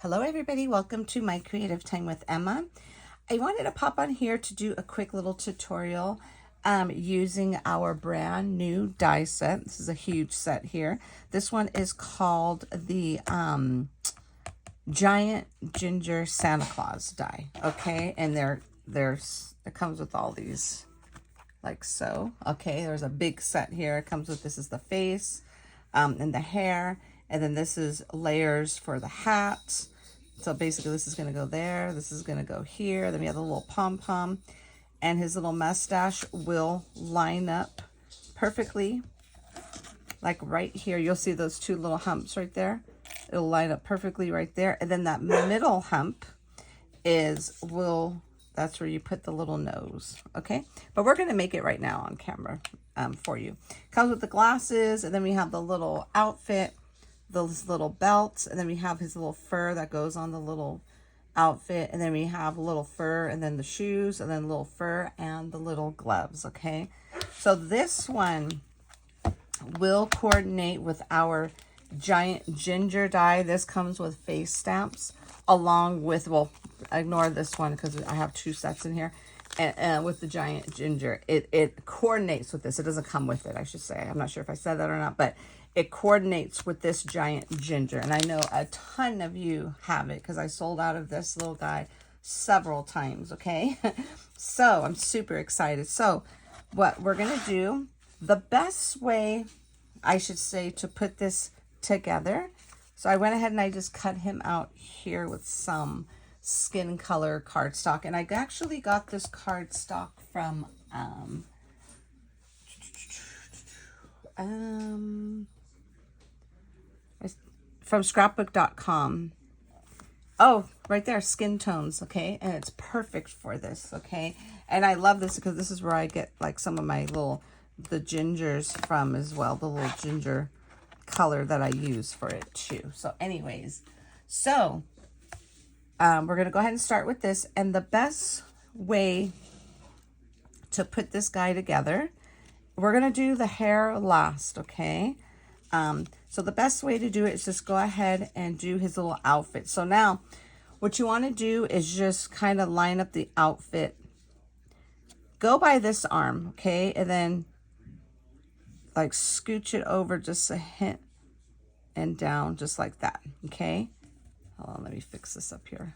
Hello everybody, welcome to my creative time with Emma. I wanted to pop on here to do a quick little tutorial using our brand new die set. This is a huge set here. This one is called the Giant Ginger Santa Claus die, okay? And it comes with all these like so. Okay, there's a big set here. It comes with, this is the face and the hair, and then this is layers for the hat. So basically this is going to go there, this is going to go here, then we have the little pom-pom, and his little mustache will line up perfectly, like right here. You'll see those two little humps right there. It'll line up perfectly right there, and then that middle hump that's where you put the little nose, okay? But we're going to make it right now on camera for you. Comes with the glasses, and then we have the little outfit, those little belts, and then we have his little fur that goes on the little outfit, and then we have a little fur, and then the shoes, and then little fur, and the little gloves, okay? So this one will coordinate with our giant ginger die. This comes with face stamps along with, well, ignore this one because I have two sets in here, and with the giant ginger, it coordinates with this. It doesn't come with it, I should say. I'm not sure if I said that or not, but it coordinates with this giant ginger. And I know a ton of you have it because I sold out of this little die several times, okay? So I'm super excited. So what we're going to do, the best way, I should say, to put this together. So I went ahead and I just cut him out here with some skin color cardstock. And I actually got this cardstock from scrapbook.com. Oh, right there, skin tones, okay? And it's perfect for this, okay? And I love this because this is where I get like some of my the gingers from as well, the little ginger color that I use for it too. So anyways, so we're going to go ahead and start with this. And the best way to put this guy together, we're going to do the hair last, okay? So the best way to do it is just go ahead and do his little outfit. So now what you want to do is just kind of line up the outfit. Go by this arm, okay? And then like scooch it over just a hint and down just like that, okay? Hold on, let me fix this up here.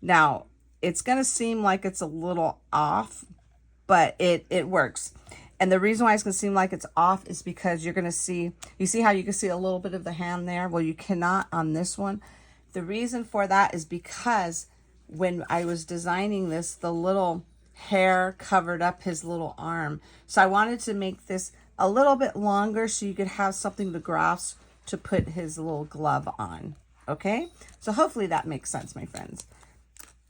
Now, it's going to seem like it's a little off, but it works. And the reason why it's going to seem like it's off is because you're going to see, you see how you can see a little bit of the hand there? Well, you cannot on this one. The reason for that is because when I was designing this, the little hair covered up his little arm. So I wanted to make this a little bit longer so you could have something to grasp to put his little glove on. Okay? So hopefully that makes sense, my friends.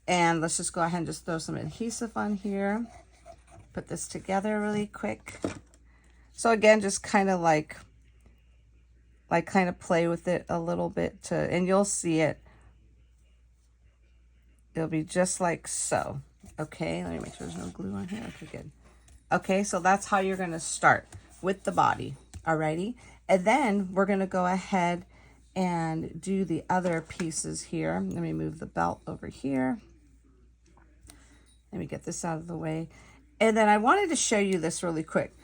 And let's just go ahead and just throw some adhesive on here. Put this together really quick. So again, just kind of like kind of play with it a little bit and you'll see it. It'll be just like so. Okay, let me make sure there's no glue on here. Okay, good. Okay, so that's how you're going to start with the body. Alrighty. And then we're going to go ahead and do the other pieces here. Let me move the belt over here. Let me get this out of the way. And then I wanted to show you this really quick,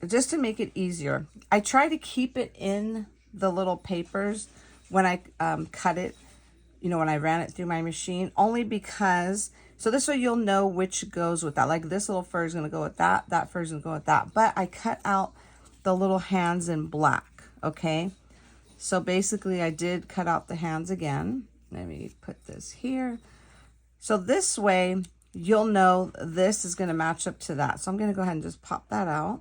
just to make it easier. I try to keep it in the little papers when I cut it, you know, when I ran it through my machine, only because, so this way you'll know which goes with that. Like this little fur is going to go with that, that fur is going to go with that. But I cut out the little hands in black, okay? So basically I did cut out the hands again. Let me put this here. So this way, you'll know this is going to match up to that. So I'm going to go ahead and just pop that out.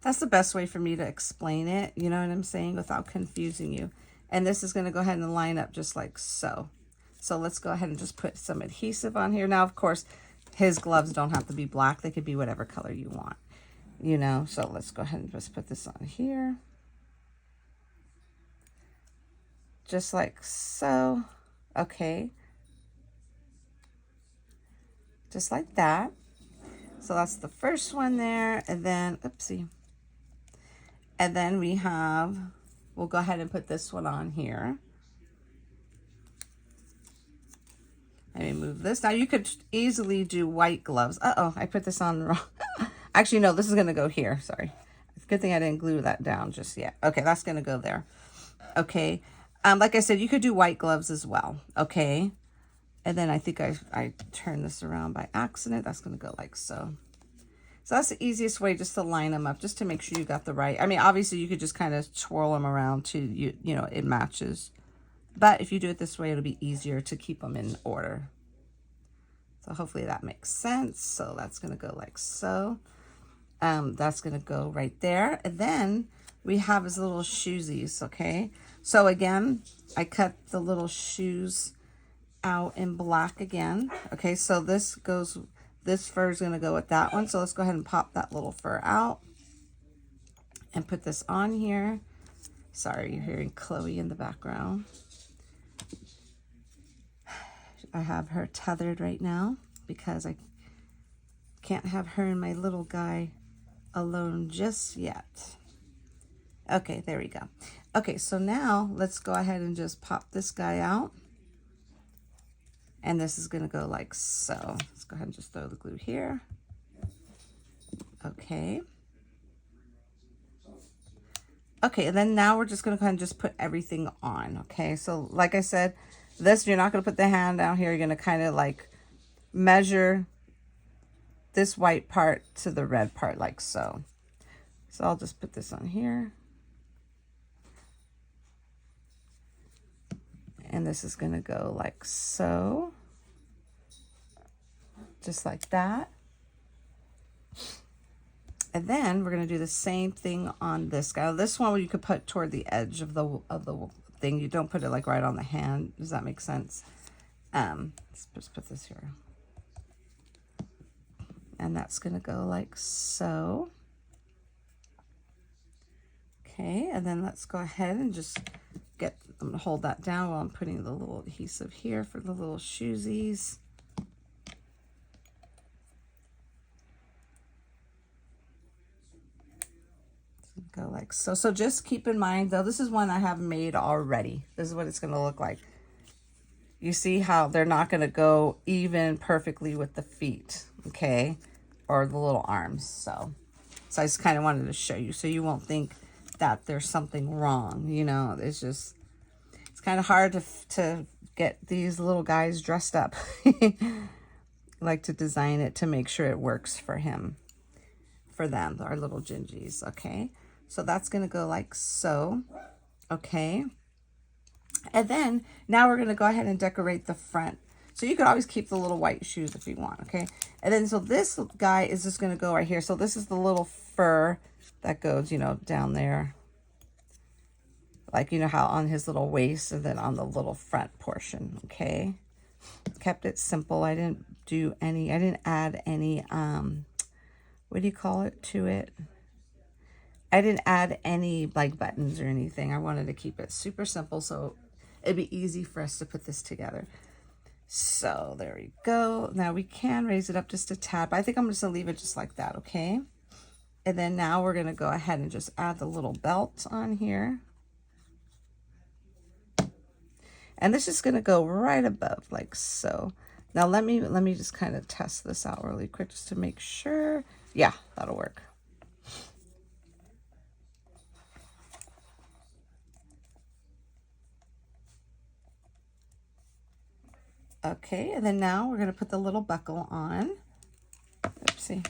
That's the best way for me to explain it, you know what I'm saying, without confusing you. And this is going to go ahead and line up just like so. So let's go ahead and just put some adhesive on here. Now, of course, his gloves don't have to be black. They could be whatever color you want, you know. So let's go ahead and just put this on here. Just like so. Okay. Just like that. So that's the first one there. And then, oopsie. And then we have we'll go ahead and put this one on here. Let me move this. Now you could easily do white gloves. Uh-oh, I put this on wrong. Actually, no, this is going to go here. Sorry. Good thing I didn't glue that down just yet. Okay, that's going to go there. Okay. Like I said, you could do white gloves as well. Okay. And then I think I turned this around by accident. That's going to go like so. So that's the easiest way, just to line them up, just to make sure you got the right. I mean, obviously you could just kind of twirl them around to, you know, it matches. But if you do it this way, it'll be easier to keep them in order. So hopefully that makes sense. So that's going to go like so. That's going to go right there. And then we have his little shoesies, okay? So again, I cut the little shoes out in black again. Okay, so this fur is going to go with that one. So let's go ahead and pop that little fur out and put this on here. Sorry, you're hearing Chloe in the background. I have her tethered right now because I can't have her and my little guy alone just yet. Okay, there we go. Okay, so now let's go ahead and just pop this guy out. And this is going to go like so. Let's go ahead and just throw the glue here. Okay. Okay, and then now we're just going to kind of just put everything on. Okay, so like I said, this, you're not going to put the hand down here. You're going to kind of like measure this white part to the red part like so. So I'll just put this on here. And this is going to go like so. Just like that. And then we're going to do the same thing on this guy. This one you could put toward the edge of the thing. You don't put it like right on the hand. Does that make sense? Let's just put this here. And that's going to go like so. Okay, and then let's go ahead and just I'm going to hold that down while I'm putting the little adhesive here for the little shoesies. Go like so. So just keep in mind, though, this is one I have made already. This is what it's going to look like. You see how they're not going to go even perfectly with the feet, okay, or the little arms. So I just kind of wanted to show you so you won't think that there's something wrong. You know, it's kind of hard to get these little guys dressed up. I like to design it to make sure it works for them, our little gingies, okay? So that's going to go like so, okay? And then now we're going to go ahead and decorate the front. So you could always keep the little white shoes if you want, okay? And then so this guy is just going to go right here. So this is the little fur that goes, you know, down there. Like, you know how on his little waist and then on the little front portion, okay? Kept it simple. I didn't add any, what do you call it, to it? I didn't add any like buttons or anything. I wanted to keep it super simple so it'd be easy for us to put this together. So there we go. Now we can raise it up just a tad, but I think I'm just gonna leave it just like that, okay? And then now we're gonna go ahead and just add the little belt on here. And this is gonna go right above like so. Now let me just kind of test this out really quick just to make sure. Yeah, that'll work. Okay, and then now we're going to put the little buckle on. Oopsie.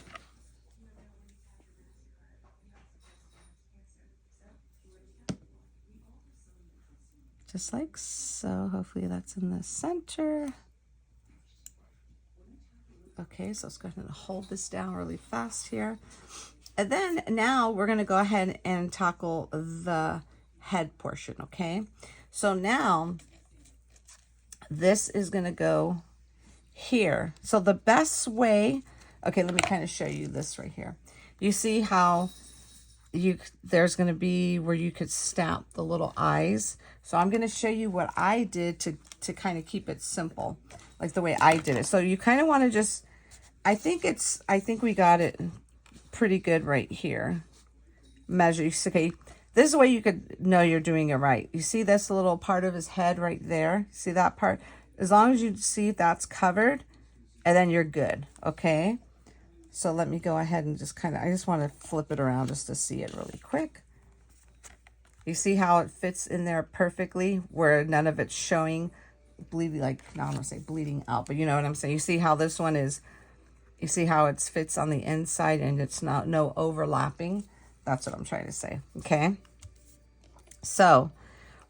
Just like so. Hopefully that's in the center. Okay, so let's go ahead and hold this down really fast here. And then now we're going to go ahead and tackle the head portion, okay? So now this is going to go here. So the best way, okay, let me kind of show you this right here. You see how there's going to be where you could stamp the little eyes. So I'm going to show you what I did to kind of keep it simple, like the way I did it. So you kind of want to just, I think we got it pretty good right here. Measure, okay, This is the way you could know you're doing it right. You see this little part of his head right there? See that part? As long as you see that's covered, and then you're good, okay? So let me go ahead and just kind of, I just want to flip it around just to see it really quick. You see how it fits in there perfectly, where none of it's showing bleeding, like, no, I'm going to say bleeding out, but you know what I'm saying? You see how this one is, you see how it fits on the inside and it's not, no overlapping? That's what I'm trying to say, okay? So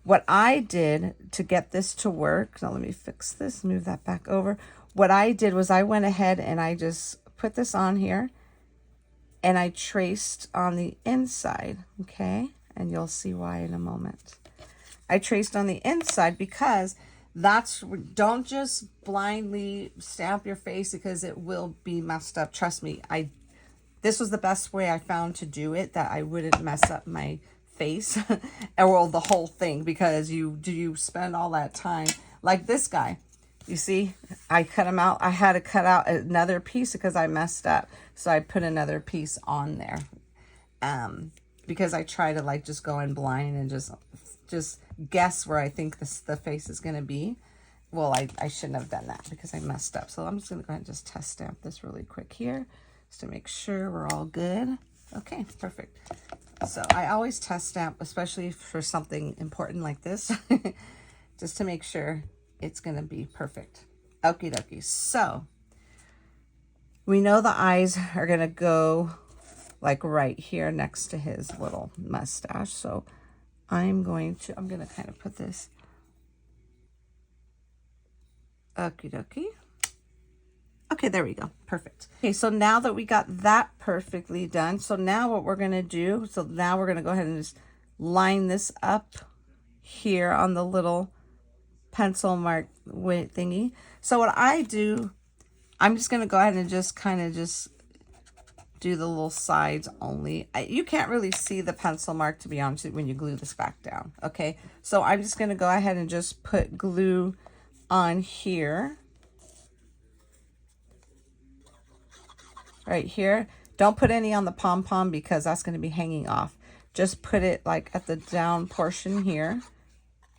what I did to get this to work, now let me fix this, move that back over. What I did was I went ahead and I just put this on here and I traced on the inside, okay? And you'll see why in a moment. I traced on the inside because that's, don't just blindly stamp your face because it will be messed up. Trust me, this was the best way I found to do it, that I wouldn't mess up my face or the whole thing, because you spend all that time. Like this guy, you see, I cut him out. I had to cut out another piece because I messed up. So I put another piece on there. Because I try to like just go in blind and just guess where I think the face is going to be. Well, I shouldn't have done that because I messed up. So I'm just going to go ahead and just test stamp this really quick here just to make sure we're all good. Okay, perfect. So I always test stamp, especially for something important like this, just to make sure it's going to be perfect. Okie dokie. So we know the eyes are going to go like right here next to his little mustache. So I'm going to kind of put this. Okie dokie. Okay, there we go. Perfect. Okay, so now that we got that perfectly done, so now what we're going to do, so now we're going to go ahead and just line this up here on the little pencil mark thingy. So what I do, I'm just going to go ahead and just kind of just do the little sides only. You can't really see the pencil mark, to be honest, when you glue this back down. Okay, so I'm just going to go ahead and just put glue on here. Right here. Don't put any on the pom-pom because that's going to be hanging off. Just put it like at the down portion here.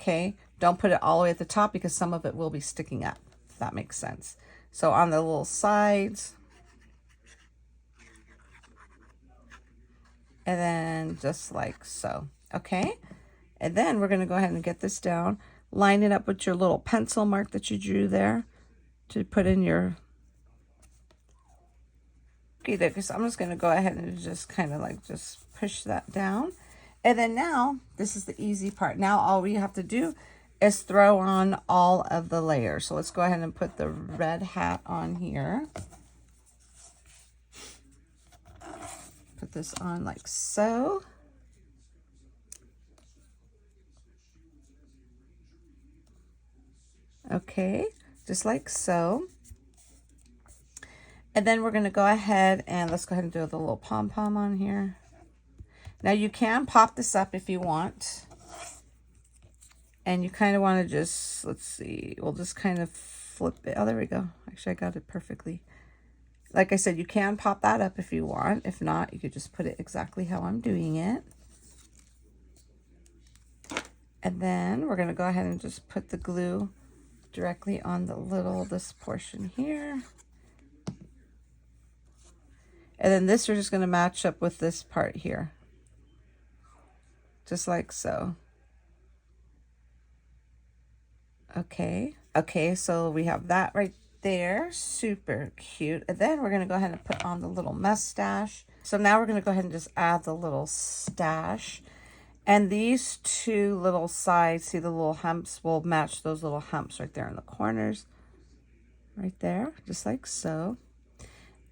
Okay. Don't put it all the way at the top because some of it will be sticking up, if that makes sense. So on the little sides. And then just like so. Okay. And then we're going to go ahead and get this down. Line it up with your little pencil mark that you drew there to put in your... So I'm just going to go ahead and just kind of like just push that down. And then now, this is the easy part. Now all we have to do is throw on all of the layers. So let's go ahead and put the red hat on here. Put this on like so. Okay, just like so. And then we're going to go ahead and let's go ahead and do the little pom-pom on here. Now you can pop this up if you want. And you kind of want to just, let's see, we'll just kind of flip it. Oh, there we go. Actually, I got it perfectly. Like I said, you can pop that up if you want. If not, you could just put it exactly how I'm doing it. And then we're going to go ahead and just put the glue directly on this portion here. And then this, we're just going to match up with this part here. Just like so. Okay. Okay, so we have that right there. Super cute. And then we're going to go ahead and put on the little mustache. So now we're going to go ahead and just add the little stash. And these two little sides, see the little humps, will match those little humps right there in the corners. Right there, just like so.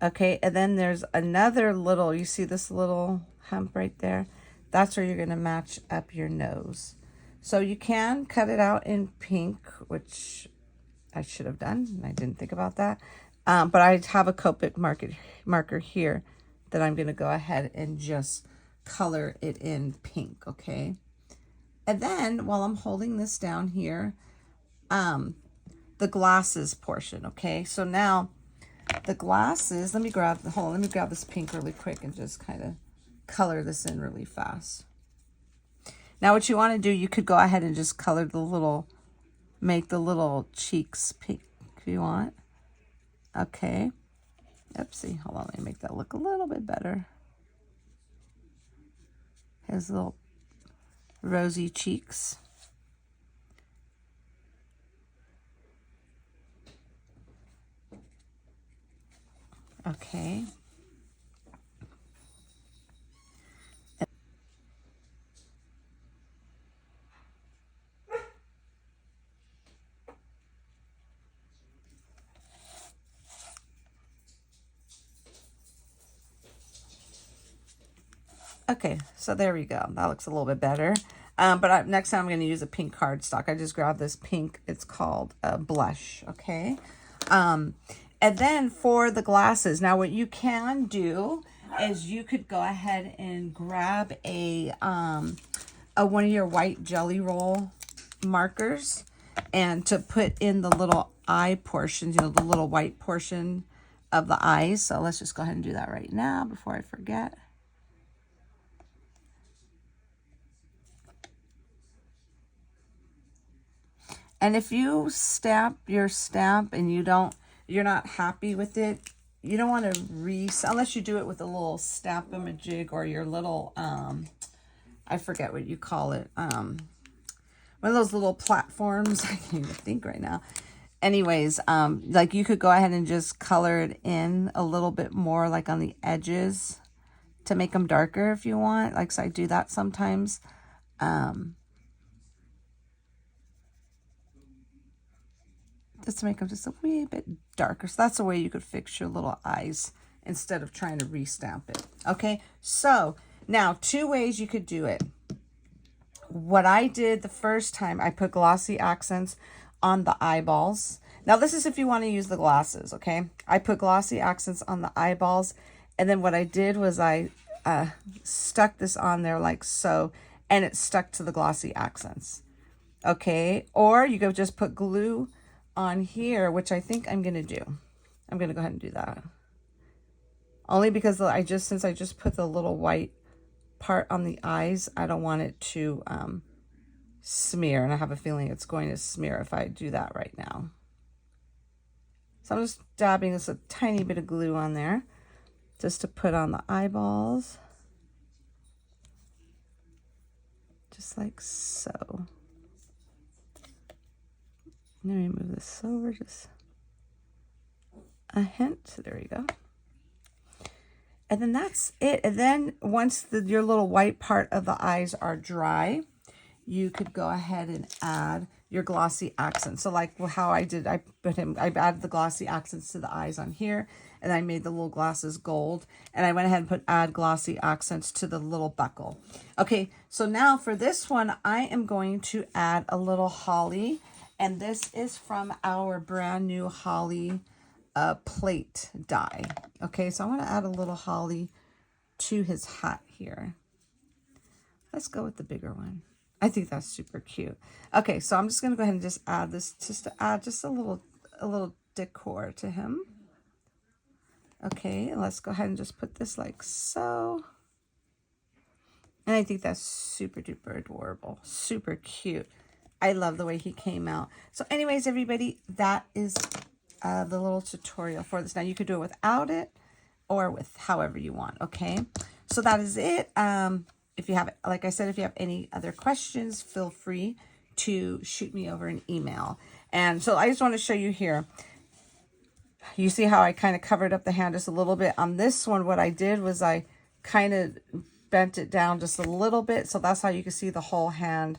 Okay, and then there's another little, you see this little hump right there? That's where you're going to match up your nose. So you can cut it out in pink, which I should have done, and I didn't think about that. But I have a Copic marker here that I'm going to go ahead and just color it in pink, okay? And then while I'm holding this down here, the glasses portion, okay? So now the glasses, let me grab this pink really quick and just kind of color this in really fast. Now what you want to do, you could go ahead and just color the little, make the little cheeks pink if you want. Okay. Oopsie, hold on, let me make that look a little bit better. His little rosy cheeks. Okay. Okay, so there we go. That looks a little bit better. Next time I'm going to use a pink cardstock. I just grabbed this pink. It's called Blush, okay? And then for the glasses, now what you can do is you could go ahead and grab a one of your white Jelly Roll markers and to put in the little eye portions, you know, the little white portion of the eyes. So let's just go ahead and do that right now before I forget. And if you stamp your stamp and you're not happy with it, you don't want to unless you do it with a little stamp-a-ma-jig or your little, I forget what you call it, one of those little platforms. I can't even think right now. Anyways, like you could go ahead and just color it in a little bit more, like on the edges to make them darker if you want. Like, so I do that sometimes. Just to make them just a wee bit darker. So that's the way you could fix your little eyes instead of trying to re-stamp it. Okay, so now 2 ways you could do it. What I did the first time, I put glossy accents on the eyeballs. Now this is if you want to use the glasses, okay? I put glossy accents on the eyeballs, and then what I did was I stuck this on there like so, and it stuck to the glossy accents. Okay, or you could just put glue on here, which I think I'm gonna do. I'm gonna go ahead and do that. Only because since I just put the little white part on the eyes, I don't want it to smear, and I have a feeling it's going to smear if I do that right now. So I'm just dabbing this a tiny bit of glue on there just to put on the eyeballs. Just like so. Let me move this over just a hint. There we go. And then that's it. And then once your little white part of the eyes are dry, you could go ahead and add your glossy accents. So like how I did, I added the glossy accents to the eyes on here, and I made the little glasses gold, and I went ahead and add glossy accents to the little buckle. Okay, so now for this one, I am going to add a little holly, and this is from our brand new holly plate die. Okay, so I'm going to add a little holly to his hat here. Let's go with the bigger one. I think that's super cute. Okay, so I'm just going to go ahead and just add this, just to add just a little decor to him. Okay, and let's go ahead and just put this like so. And I think that's super duper adorable, super cute. I love the way he came out. So anyways, everybody, that is the little tutorial for this. Now you could do it without it or with however you want. Okay, so that is it. If you have, like I said, if you have any other questions, feel free to shoot me over an email. And so I just want to show you here. You see how I kind of covered up the hand just a little bit. On this one, what I did was I kind of bent it down just a little bit. So that's how you can see the whole hand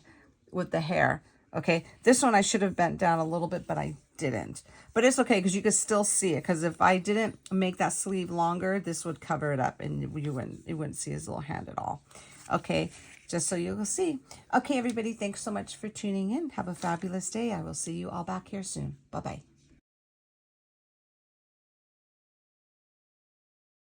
with the hair. Okay, this one I should have bent down a little bit, but I didn't. But it's okay because you can still see it. Because if I didn't make that sleeve longer, this would cover it up, and you wouldn't see his little hand at all. Okay, just so you'll see. Okay, everybody, thanks so much for tuning in. Have a fabulous day. I will see you all back here soon. Bye-bye.